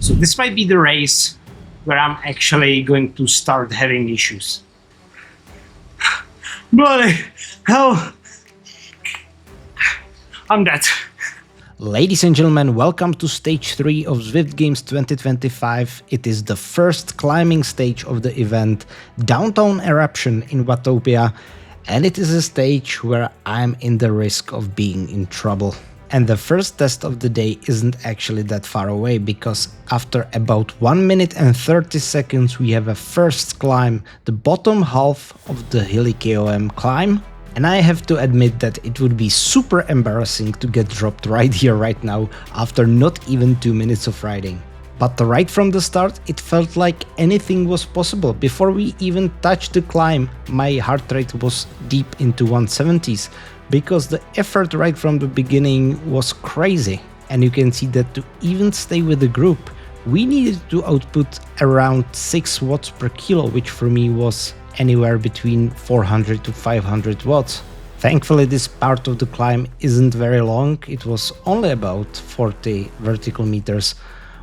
So this might be the race where I'm actually going to start having issues. Bloody hell! I'm dead. Ladies and gentlemen, welcome to stage 3 of Zwift Games 2025. It is the first climbing stage of the event, Downtown Eruption in Watopia, and it is a stage where I'm in the risk of being in trouble. And the first test of the day isn't actually that far away, because after about 1 minute and 30 seconds we have a first climb, the bottom half of the hilly KOM climb. And I have to admit that it would be super embarrassing to get dropped right here, right now, after not even 2 minutes of riding. But right from the start, it felt like anything was possible. Before we even touched the climb, my heart rate was deep into 170s, because the effort right from the beginning was crazy. And you can see that to even stay with the group, we needed to output around 6 watts per kilo, which for me was anywhere between 400 to 500 watts. Thankfully, this part of the climb isn't very long, it was only about 40 vertical meters,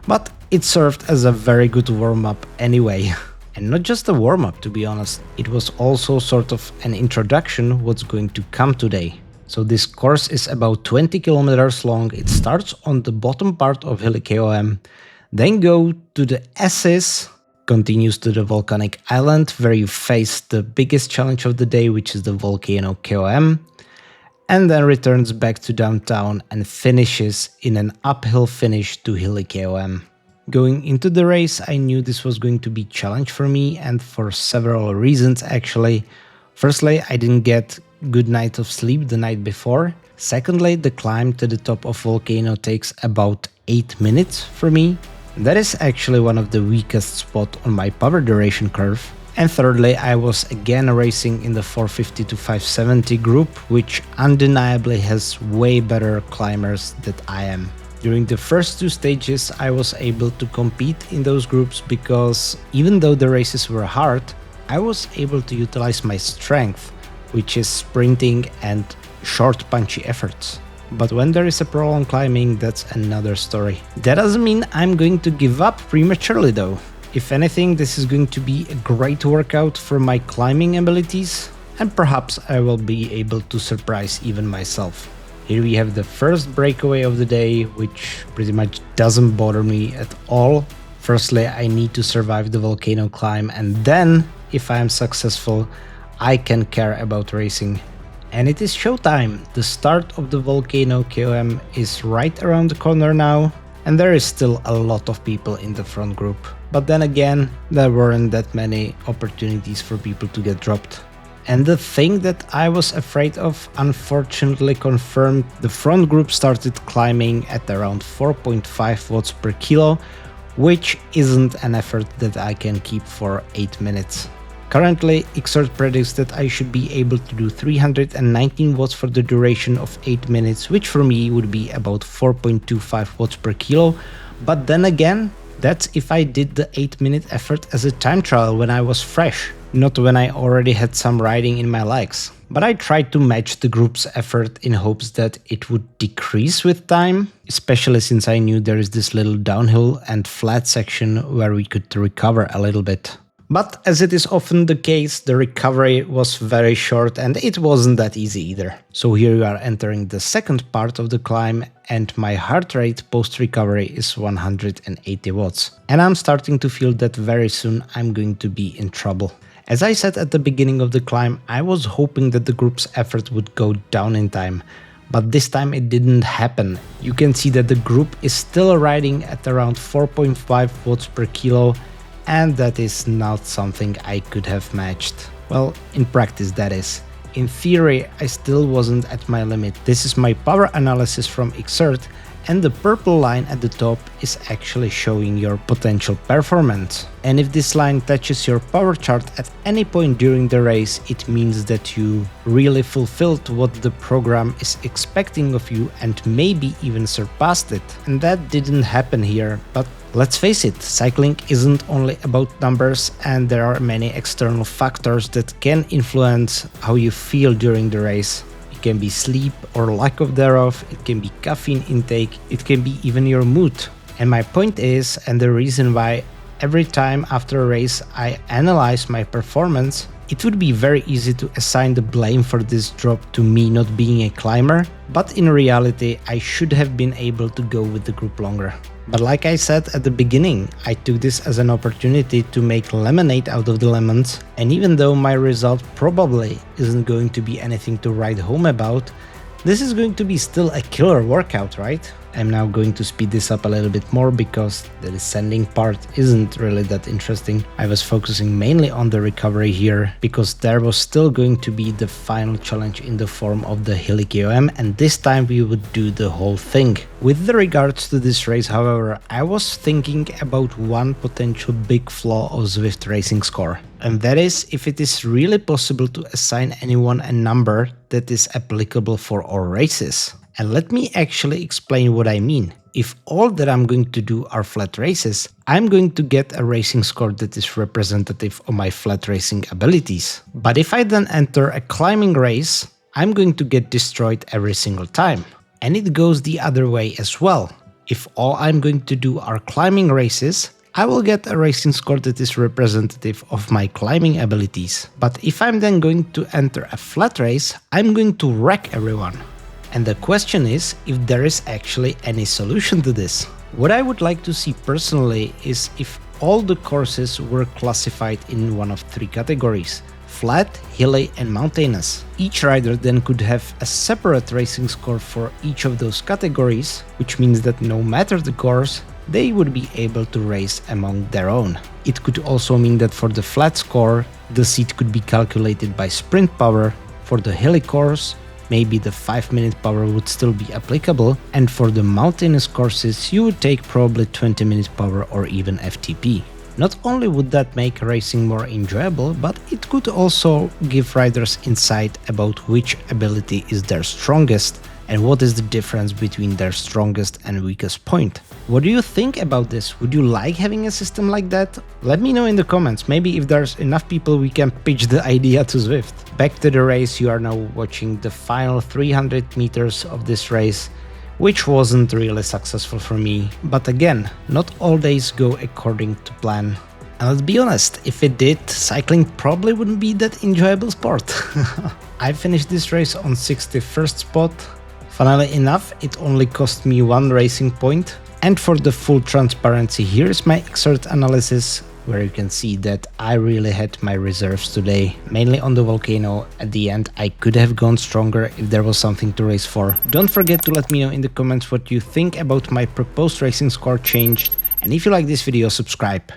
but it served as a very good warm-up anyway. And not just a warm-up, to be honest, it was also sort of an introduction what's going to come today. So this course is about 20 kilometers long, it starts on the bottom part of hilly KOM, then go to the S's, continues to the volcanic island where you face the biggest challenge of the day, which is the volcano KOM, and then returns back to downtown and finishes in an uphill finish to hilly KOM. Going into the race, I knew this was going to be a challenge for me, and for several reasons actually. Firstly, I didn't get good night of sleep the night before. Secondly, the climb to the top of volcano takes about 8 minutes for me. That is actually one of the weakest spots on my power duration curve. And thirdly, I was again racing in the 450 to 570 group, which undeniably has way better climbers than I am. During the first 2 stages, I was able to compete in those groups because even though the races were hard, I was able to utilize my strength, which is sprinting and short punchy efforts. But when there is a prolonged climbing, that's another story. That doesn't mean I'm going to give up prematurely though. If anything, this is going to be a great workout for my climbing abilities, and perhaps I will be able to surprise even myself. Here we have the first breakaway of the day, which pretty much doesn't bother me at all. Firstly, I need to survive the volcano climb, and then, if I am successful, I can care about racing. And it is showtime! The start of the volcano KOM is right around the corner now, and there is still a lot of people in the front group. But then again, there weren't that many opportunities for people to get dropped. And the thing that I was afraid of unfortunately confirmed. The front group started climbing at around 4.5 watts per kilo, which isn't an effort that I can keep for 8 minutes. Currently, Xert predicts that I should be able to do 319 watts for the duration of 8 minutes, which for me would be about 4.25 watts per kilo. But then again, that's if I did the 8-minute effort as a time trial when I was fresh, not when I already had some riding in my legs. But I tried to match the group's effort in hopes that it would decrease with time, especially since I knew there is this little downhill and flat section where we could recover a little bit. But as it is often the case, the recovery was very short and it wasn't that easy either. So here we are entering the second part of the climb, and my heart rate post-recovery is 180 watts. And I'm starting to feel that very soon I'm going to be in trouble. As I said at the beginning of the climb, I was hoping that the group's effort would go down in time. But this time it didn't happen. You can see that the group is still riding at around 4.5 watts per kilo, and that is not something I could have matched. Well, in practice that is. In theory, I still wasn't at my limit. This is my power analysis from Xert, and the purple line at the top is actually showing your potential performance. And if this line touches your power chart at any point during the race, it means that you really fulfilled what the program is expecting of you and maybe even surpassed it. And that didn't happen here, but let's face it, cycling isn't only about numbers, and there are many external factors that can influence how you feel during the race. It can be sleep or lack of thereof, it can be caffeine intake, it can be even your mood. And my point is, and the reason why every time after a race I analyze my performance, it would be very easy to assign the blame for this drop to me not being a climber, but in reality I should have been able to go with the group longer. But like I said at the beginning, I took this as an opportunity to make lemonade out of the lemons, and even though my result probably isn't going to be anything to write home about, this is going to be still a killer workout, right? I'm now going to speed this up a little bit more because the descending part isn't really that interesting. I was focusing mainly on the recovery here because there was still going to be the final challenge in the form of the hilly KOM, and this time we would do the whole thing. With the regards to this race, however, I was thinking about one potential big flaw of Zwift Racing Score. And that is if it is really possible to assign anyone a number that is applicable for all races. And let me actually explain what I mean. If all that I'm going to do are flat races, I'm going to get a racing score that is representative of my flat racing abilities. But if I then enter a climbing race, I'm going to get destroyed every single time. And it goes the other way as well. If all I'm going to do are climbing races, I will get a racing score that is representative of my climbing abilities. But if I'm then going to enter a flat race, I'm going to wreck everyone. And the question is if there is actually any solution to this. What I would like to see personally is if all the courses were classified in one of three categories: flat, hilly and mountainous. Each rider then could have a separate racing score for each of those categories, which means that no matter the course, they would be able to race among their own. It could also mean that for the flat score, the seat could be calculated by sprint power. For the hilly course, maybe the 5-minute power would still be applicable, and for the mountainous courses you would take probably 20-minute power or even FTP. Not only would that make racing more enjoyable, but it could also give riders insight about which ability is their strongest and what is the difference between their strongest and weakest point. What do you think about this? Would you like having a system like that? Let me know in the comments. Maybe if there's enough people we can pitch the idea to Zwift. Back to the race, you are now watching the final 300 meters of this race, which wasn't really successful for me. But again, not all days go according to plan. And let's be honest, if it did, cycling probably wouldn't be that enjoyable sport. I finished this race on 61st spot. Funnily enough, it only cost me 1 racing point. And for the full transparency, here is my exert analysis, where you can see that I really had my reserves today, mainly on the volcano. At the end, I could have gone stronger if there was something to race for. Don't forget to let me know in the comments what you think about my proposed racing score changed, and if you like this video, subscribe.